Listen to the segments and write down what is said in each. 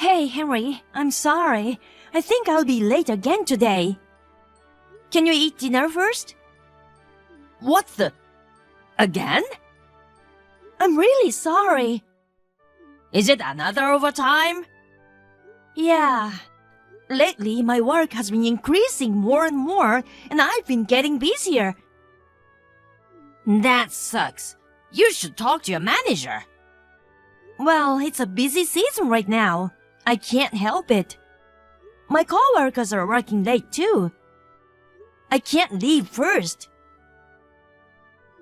Hey, Henry, I'm sorry. I think I'll be late again today. Can you eat dinner first? What the? Again? I'm really sorry. Is it another overtime? Yeah. Lately, my work has been increasing more and more, and I've been getting busier. That sucks. You should talk to your manager. Well, it's a busy season right now. I can't help it. My coworkers are working late too. I can't leave first.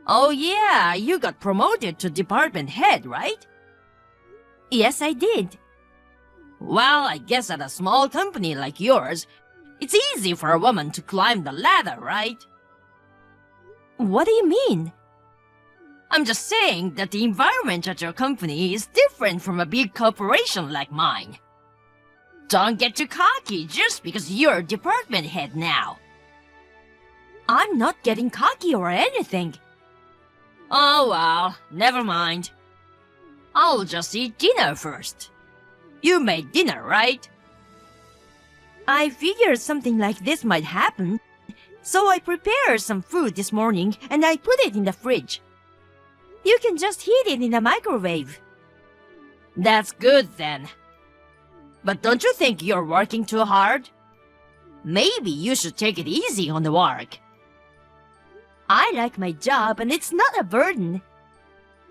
Oh yeah, you got promoted to department head, right? Yes, I did. Well, I guess at a small company like yours, it's easy for a woman to climb the ladder, right? What do you mean? I'm just saying that the environment at your company is different from a big corporation like mine. Don't get too cocky just because you're department head now. I'm not getting cocky or anything. Oh well, never mind. I'll just eat dinner first. You made dinner, right? I figured something like this might happen, so I prepared some food this morning and I put it in the fridge. You can just heat it in the microwave. That's good then. But don't you think you're working too hard? Maybe you should take it easy on the work. I like my job and it's not a burden.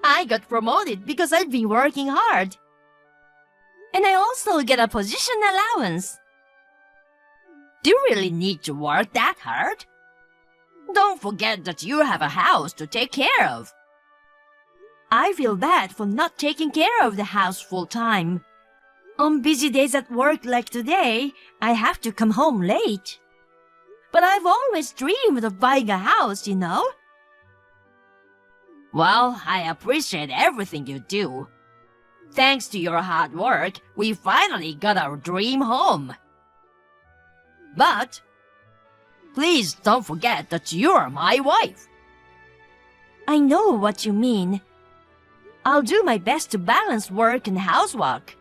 I got promoted because I've been working hard. And I also get a position allowance. Do you really need to work that hard? Don't forget that you have a house to take care of. I feel bad for not taking care of the house full time. On busy days at work like today, I have to come home late. But I've always dreamed of buying a house, you know? Well, I appreciate everything you do. Thanks to your hard work, we finally got our dream home. But, please don't forget that you're my wife. I know what you mean. I'll do my best to balance work and housework.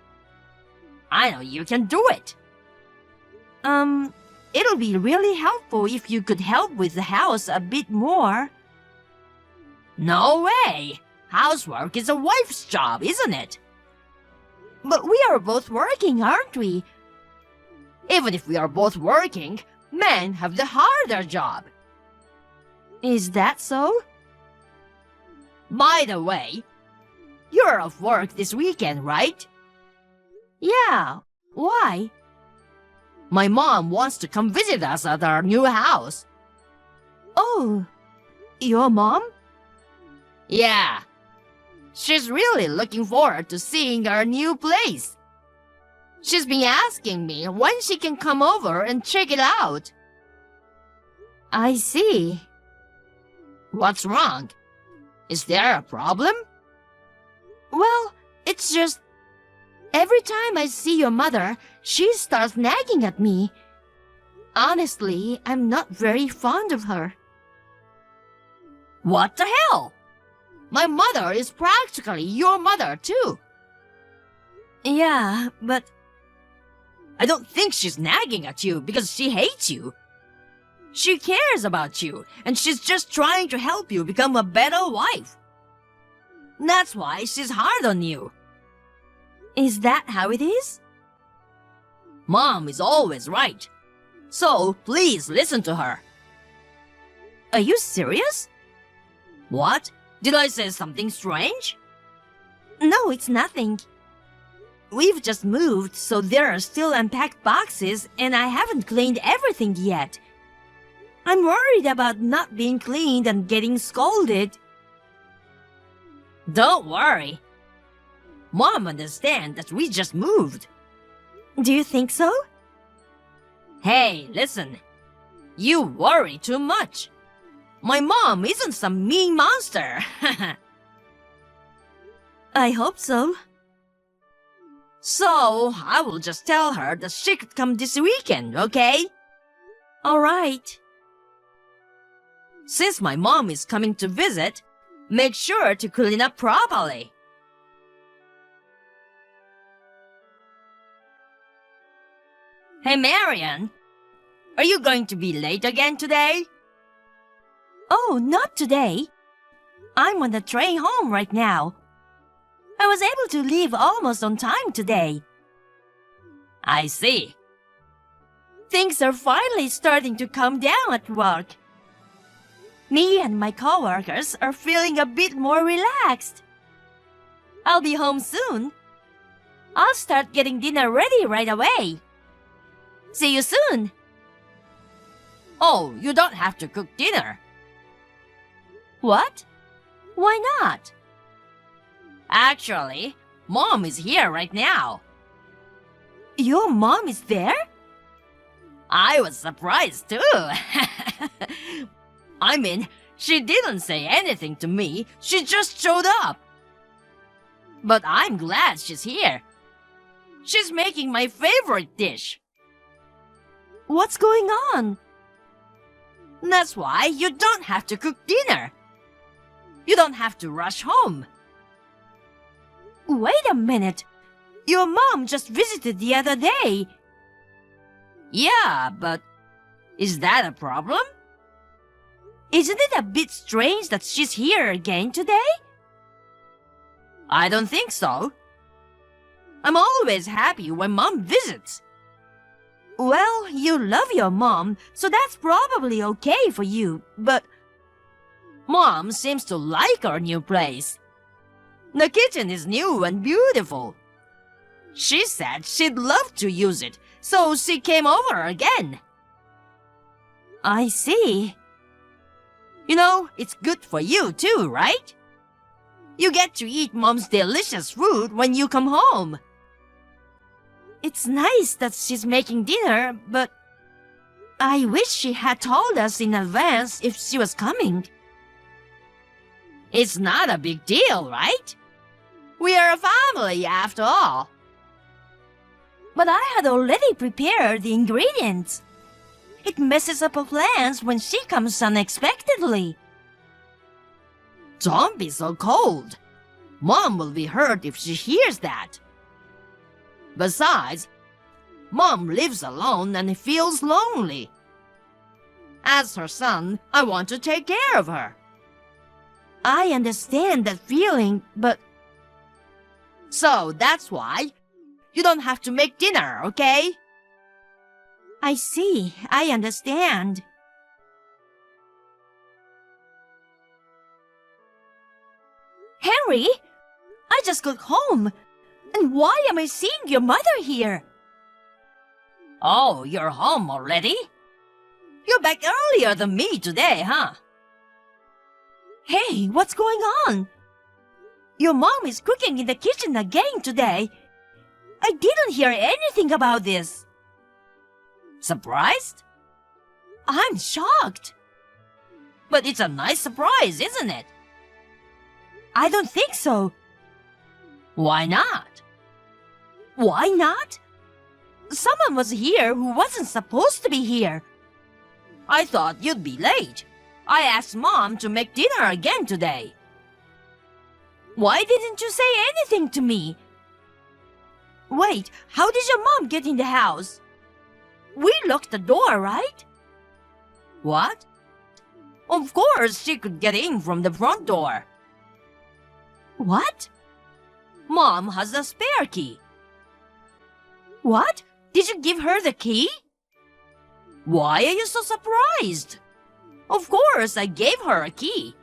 I know you can do it. It'll be really helpful if you could help with the house a bit more. No way! Housework is a wife's job, isn't it? But we are both working, aren't we? Even if we are both working, men have the harder job. Is that so? By the way, you're off work this weekend, right? Yeah. Why? My mom wants to come visit us at our new house. Oh, your mom? Yeah. She's really looking forward to seeing our new place. She's been asking me when she can come over and check it out. I see. What's wrong? Is there a problem? Well, it's just... every time I see your mother, she starts nagging at me. Honestly, I'm not very fond of her. What the hell? My mother is practically your mother, too. Yeah, but... I don't think she's nagging at you because she hates you. She cares about you, and she's just trying to help you become a better wife. That's why she's hard on you. Is that how it is? Mom is always right. So, please listen to her. Are you serious? What? Did I say something strange? No, it's nothing. We've just moved, so there are still unpacked boxes, and I haven't cleaned everything yet. I'm worried about not being cleaned and getting scolded. Don't worry. Mom understands that we just moved. Do you think so? Hey, listen. You worry too much. My mom isn't some mean monster. I hope so. So, I will just tell her that she could come this weekend, okay? All right. Since my mom is coming to visit, make sure to clean up properly. Hey, Marian, are you going to be late again today? Oh, not today. I'm on the train home right now. I was able to leave almost on time today. I see. Things are finally starting to calm down at work. Me and my coworkers are feeling a bit more relaxed. I'll be home soon. I'll start getting dinner ready right away. See you soon. Oh, you don't have to cook dinner. What? Why not? Actually, Mom is here right now. Your mom is there? I was surprised too. I mean, she didn't say anything to me. She just showed up. But I'm glad she's here. She's making my favorite dish. What's going on? That's why you don't have to cook dinner. You don't have to rush home. Wait a minute. Your mom just visited the other day. Yeah, but is that a problem? Isn't it a bit strange that she's here again today? I don't think so. I'm always happy when Mom visits. Well, you love your mom, so that's probably okay for you, but Mom seems to like our new place. The kitchen is new and beautiful. She said she'd love to use it, so she came over again. I see. You know, it's good for you too, right? You get to eat Mom's delicious food when you come home. It's nice that she's making dinner, but I wish she had told us in advance if she was coming. It's not a big deal, right? We are a family after all. But I had already prepared the ingredients. It messes up our plans when she comes unexpectedly. Don't be so cold. Mom will be hurt if she hears that. Besides, Mom lives alone and feels lonely. As her son, I want to take care of her. I understand that feeling, but So that's why you don't have to make dinner, okay? I see. I understand. Henry, I just got home. And why am I seeing your mother here? Oh, you're home already? You're back earlier than me today, huh? Hey, what's going on? Your mom is cooking in the kitchen again today. I didn't hear anything about this. Surprised? I'm shocked. But it's a nice surprise, isn't it? I don't think so. Why not? Why not? Someone was here who wasn't supposed to be here. I thought you'd be late. I asked Mom to make dinner again today. Why didn't you say anything to me? Wait, how did your mom get in the house? We locked the door, right? What? Of course she could get in from the front door. What? Mom has a spare key. What? Did you give her the key? Why are you so surprised? Of course I gave her a key.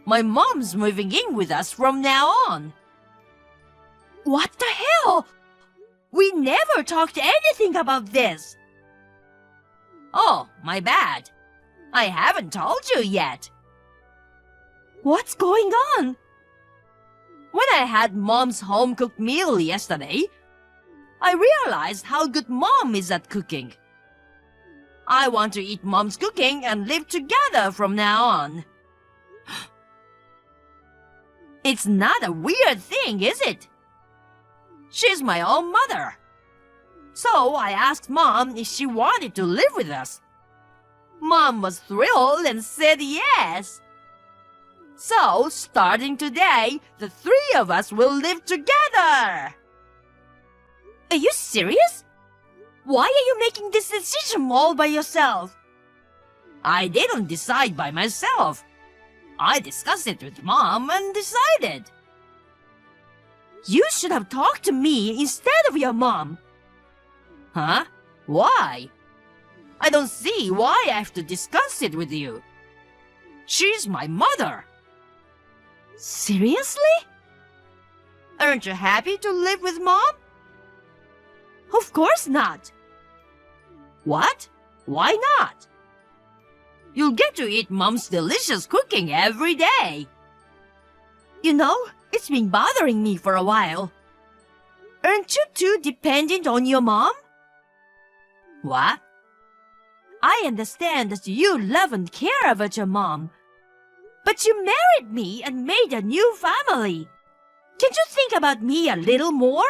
My mom's moving in with us from now on. What the hell? We never talked anything about this. Oh, my bad. I haven't told you yet. What's going on? When I had Mom's home-cooked meal yesterday, I realized how good Mom is at cooking. I want to eat Mom's cooking and live together from now on. It's not a weird thing, is it? She's my own mother. So I asked Mom if she wanted to live with us. Mom was thrilled and said yes. So, starting today, the three of us will live together. Are you serious? Why are you making this decision all by yourself? I didn't decide by myself. I discussed it with Mom and decided. You should have talked to me instead of your mom. Huh? Why? I don't see why I have to discuss it with you. She's my mother. Seriously? Aren't you happy to live with Mom? Of course not. What? Why not? You'll get to eat Mom's delicious cooking every day. You know, it's been bothering me for a while. Aren't you too dependent on your mom? What? I understand that you love and care about your mom. But you married me and made a new family. Can't you think about me a little more?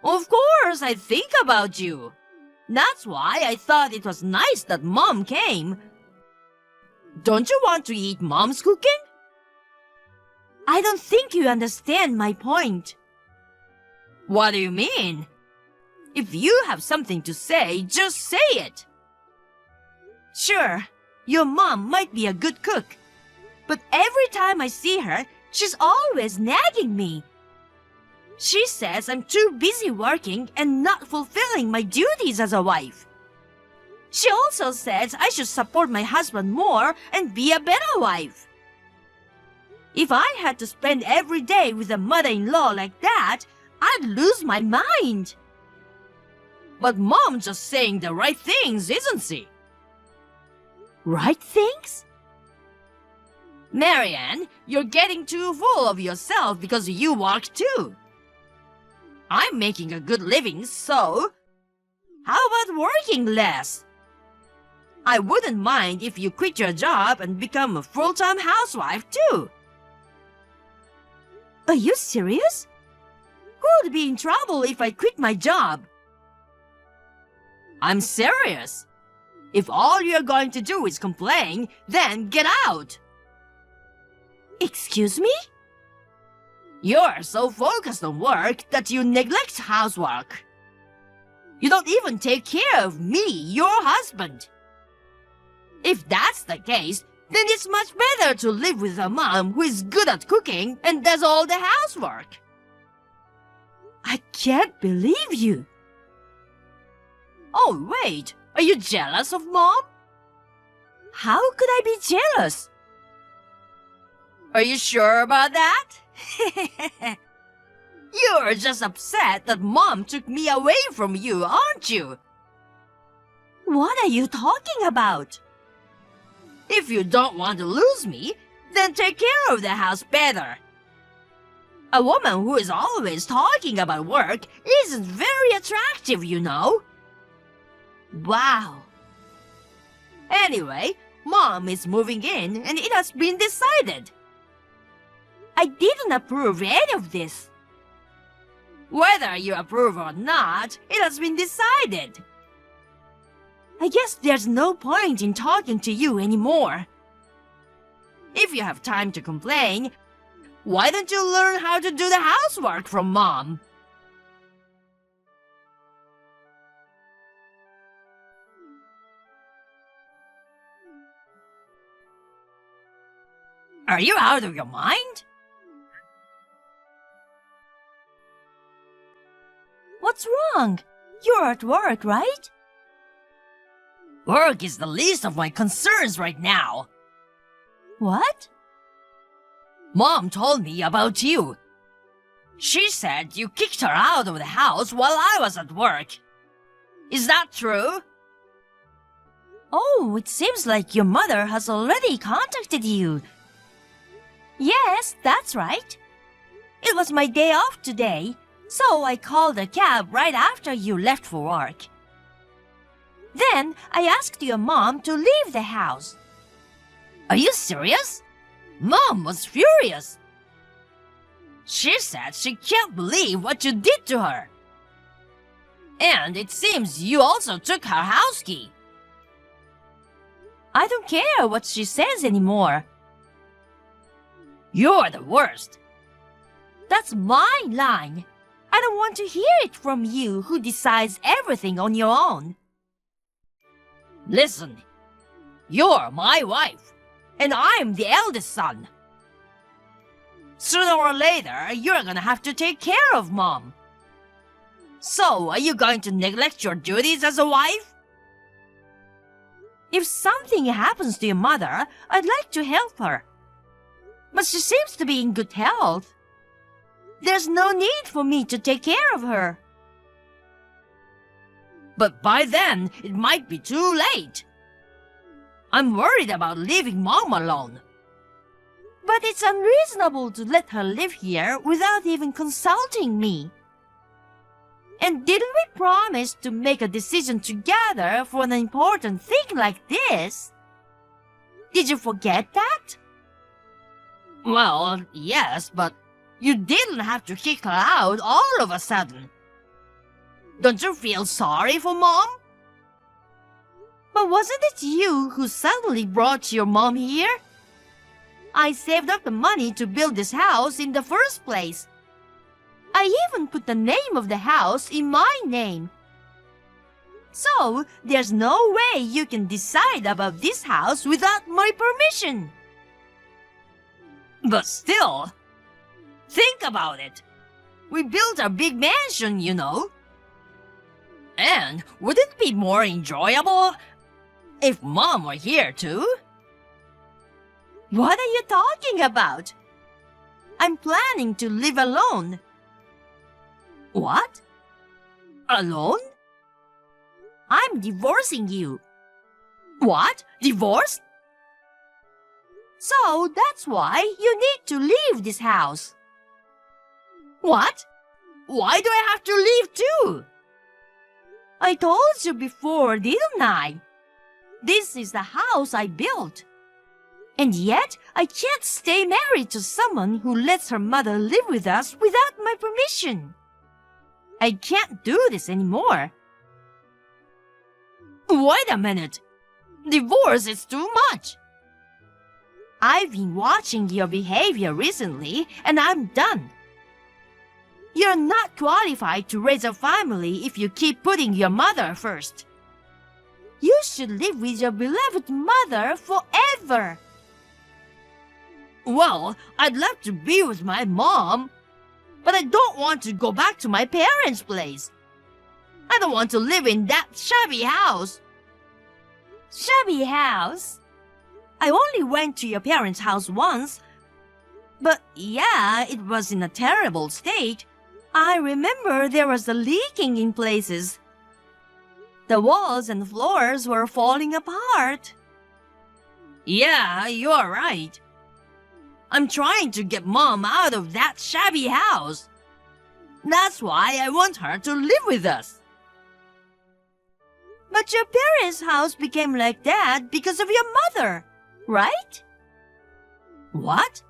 Of course I think about you. That's why I thought it was nice that Mom came. Don't you want to eat Mom's cooking? I don't think you understand my point. What do you mean? If you have something to say, just say it. Sure, your mom might be a good cook. But every time I see her, she's always nagging me. She says I'm too busy working and not fulfilling my duties as a wife. She also says I should support my husband more and be a better wife. If I had to spend every day with a mother-in-law like that, I'd lose my mind. But Mom's just saying the right things, isn't she? Right things? Marianne, you're getting too full of yourself because you work too. I'm making a good living, so how about working less? I wouldn't mind if you quit your job and become a full-time housewife too. Are you serious? Who would be in trouble if I quit my job? I'm serious. If all you're going to do is complain, then get out. Excuse me? You're so focused on work that you neglect housework. You don't even take care of me, your husband. If that's the case, then it's much better to live with a mom who is good at cooking and does all the housework. I can't believe you. Oh, wait. Are you jealous of Mom? How could I be jealous? Are you sure about that? You're just upset that Mom took me away from you, aren't you? What are you talking about? If you don't want to lose me, then take care of the house better. A woman who is always talking about work isn't very attractive, you know. Wow. Anyway, Mom is moving in and it has been decided. I didn't approve any of this. Whether you approve or not, it has been decided. I guess there's no point in talking to you anymore. If you have time to complain, why don't you learn how to do the housework from Mom? Are you out of your mind? What's wrong? You're at work, right? Work is the least of my concerns right now. What? Mom told me about you. She said you kicked her out of the house while I was at work. Is that true? Oh, it seems like your mother has already contacted you. Yes, that's right. It was my day off today, so I called a cab right after you left for work. Then I asked your mom to leave the house. Are you serious? Mom was furious. She said she can't believe what you did to her. And it seems you also took her house key. I don't care what she says anymore. You're the worst. That's my line. I don't want to hear it from you who decides everything on your own. Listen, you're my wife, and I'm the eldest son. Sooner or later, you're gonna have to take care of Mom. So, are you going to neglect your duties as a wife? If something happens to your mother, I'd like to help her. But she seems to be in good health. There's no need for me to take care of her. But by then, it might be too late. I'm worried about leaving Mom alone. But it's unreasonable to let her live here without even consulting me. And didn't we promise to make a decision together for an important thing like this? Did you forget that? Well, yes, but you didn't have to kick her out all of a sudden. Don't you feel sorry for Mom? But wasn't it you who suddenly brought your mom here? I saved up the money to build this house in the first place. I even put the name of the house in my name. So, there's no way you can decide about this house without my permission. But still, think about it. We built a big mansion, you know. And wouldn't it be more enjoyable if Mom were here too? What are you talking about? I'm planning to live alone. What? Alone? I'm divorcing you. What? Divorce? So that's why you need to leave this house. What? Why do I have to leave too? I told you before, didn't I? This is the house I built. And yet, I can't stay married to someone who lets her mother live with us without my permission. I can't do this anymore. Wait a minute. Divorce is too much. I've been watching your behavior recently, and I'm done. You're not qualified to raise a family if you keep putting your mother first. You should live with your beloved mother forever. Well, I'd love to be with my mom, but I don't want to go back to my parents' place. I don't want to live in that shabby house. Shabby house? I only went to your parents' house once. But yeah, it was in a terrible state. I remember there was a leaking in places. The walls and floors were falling apart. Yeah, you're right. I'm trying to get Mom out of that shabby house. That's why I want her to live with us. But your parents' house became like that because of your mother, right? What?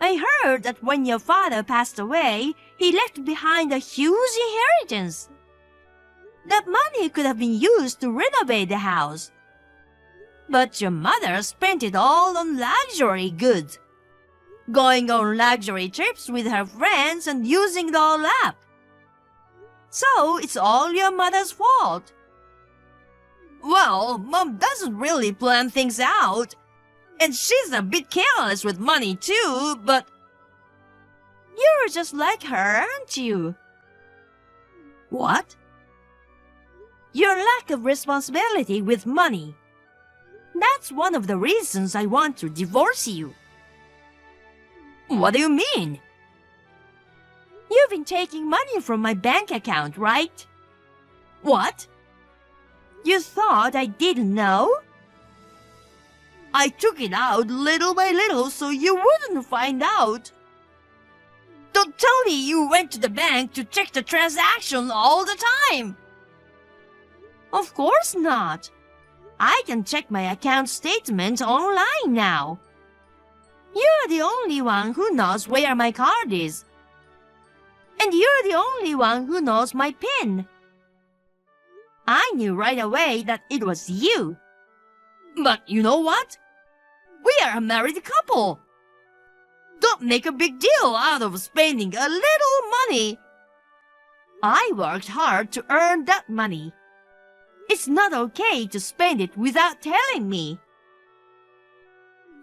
I heard that when your father passed away, he left behind a huge inheritance. That money could have been used to renovate the house. But your mother spent it all on luxury goods, going on luxury trips with her friends and using it all up. So it's all your mother's fault. Well, Mom doesn't really plan things out. And she's a bit careless with money too, but... You're just like her, aren't you? What? Your lack of responsibility with money. That's one of the reasons I want to divorce you. What do you mean? You've been taking money from my bank account, right? What? You thought I didn't know? I took it out little by little so you wouldn't find out. Don't tell me you went to the bank to check the transaction all the time. Of course not. I can check my account statement online now. You're the only one who knows where my card is. And you're the only one who knows my PIN. I knew right away that it was you. But you know what? We are a married couple. Don't make a big deal out of spending a little money I worked hard to earn that money. It's not okay to spend it without telling me.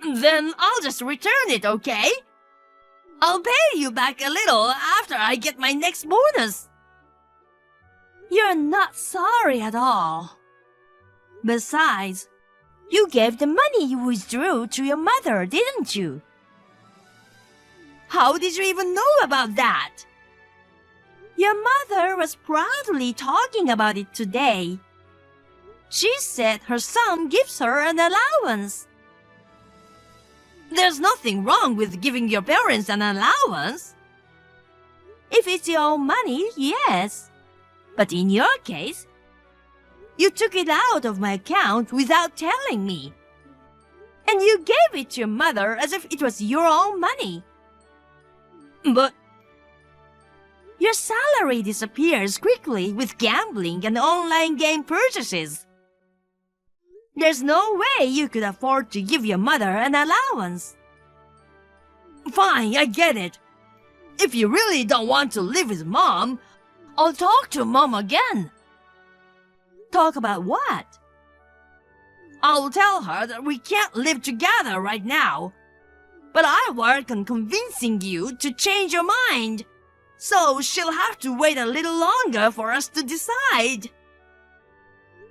Then I'll just return it, okay? I'll pay you back a little after I get my next bonus. You're not sorry at all. Besides, you gave the money you withdrew to your mother, didn't you? How did you even know about that? Your mother was proudly talking about it today. She said her son gives her an allowance. There's nothing wrong with giving your parents an allowance. If it's your own money, yes. But in your case, you took it out of my account without telling me. And you gave it to your mother as if it was your own money. But your salary disappears quickly with gambling and online game purchases. There's no way you could afford to give your mother an allowance. fine, I get it. If you really don't want to live with Mom, I'll talk to Mom again. Talk about what? I'll tell her that we can't live together right now. But I work on convincing you to change your mind. So she'll have to wait a little longer for us to decide.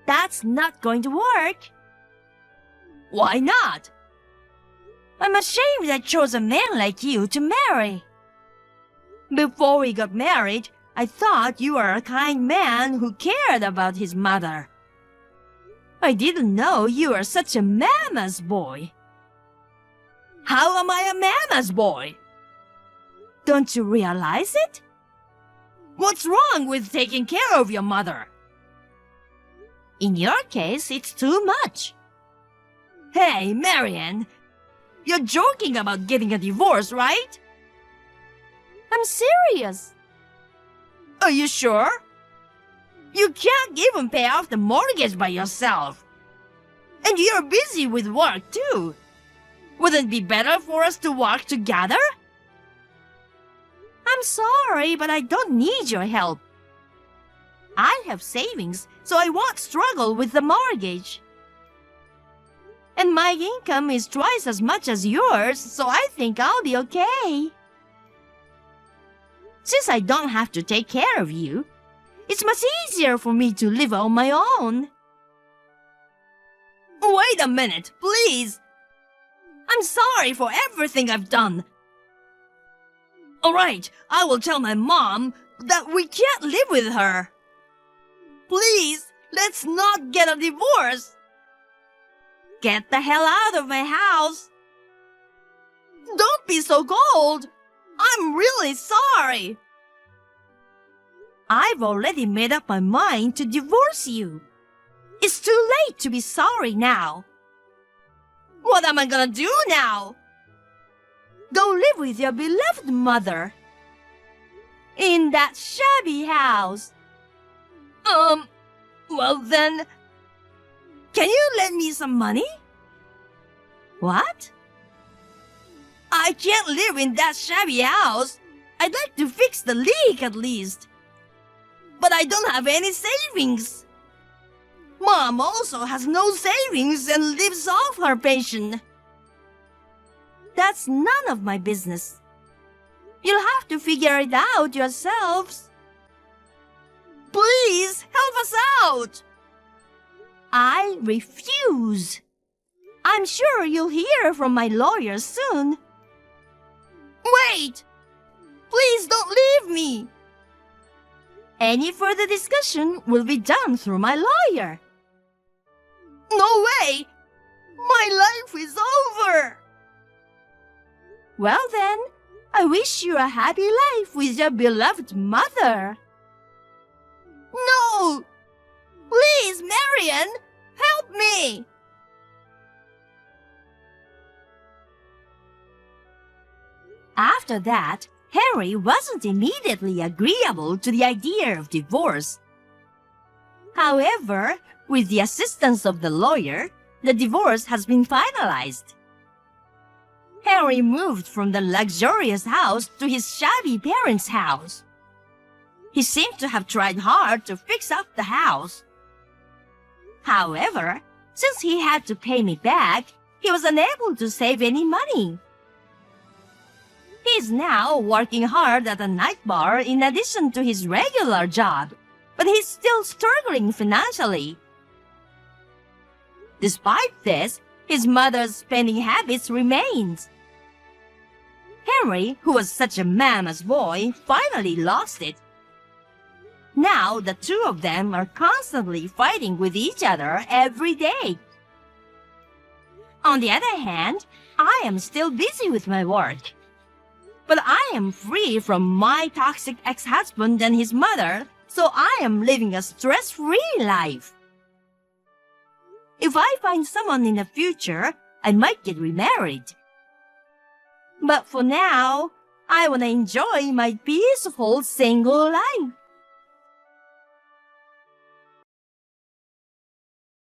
That's not going to work. Why not? I'm ashamed I chose a man like you to marry. Before we got married, I thought you were a kind man who cared about his mother. I didn't know you were such a mama's boy. How am I a mama's boy? Don't you realize it? What's wrong with taking care of your mother? In your case, it's too much. Hey, Marianne, you're joking about getting a divorce, right? I'm serious. Are you sure? You can't even pay off the mortgage by yourself. And you're busy with work, too. Wouldn't it be better for us to work together? I'm sorry, but I don't need your help. I have savings, so I won't struggle with the mortgage. And my income is twice as much as yours, so I think I'll be okay. Since I don't have to take care of you, it's much easier for me to live on my own. Wait a minute, please. I'm sorry for everything I've done. All right, I will tell my mom that we can't live with her. Please, let's not get a divorce. Get the hell out of my house. Don't be so cold. I'm really sorry. I've already made up my mind to divorce you. It's too late to be sorry now. What am I gonna do now? Go live with your beloved mother. In that shabby house. Well then, can you lend me some money? What? I can't live in that shabby house. I'd like to fix the leak at least. But I don't have any savings. Mom also has no savings and lives off her pension. That's none of my business. You'll have to figure it out yourselves. Please, help us out. I refuse. I'm sure you'll hear from my lawyer soon. Wait! Please don't leave me. Any further discussion will be done through my lawyer. No way! My life is over! Well then, I wish you a happy life with your beloved mother. No! Please, Marianne, help me! After that, Henry wasn't immediately agreeable to the idea of divorce. However, with the assistance of the lawyer, the divorce has been finalized. Henry moved from the luxurious house to his shabby parents' house. He seems to have tried hard to fix up the house. However, since he had to pay me back, he was unable to save any money. He is now working hard at a night bar in addition to his regular job, but he's still struggling financially. Despite this, his mother's spending habits remains. Henry, who was such a mama's boy, finally lost it. Now the two of them are constantly fighting with each other every day. On the other hand, I am still busy with my work. But I am free from my toxic ex-husband and his mother, so I am living a stress-free life. If I find someone in the future, I might get remarried. But for now, I want to enjoy my peaceful single life.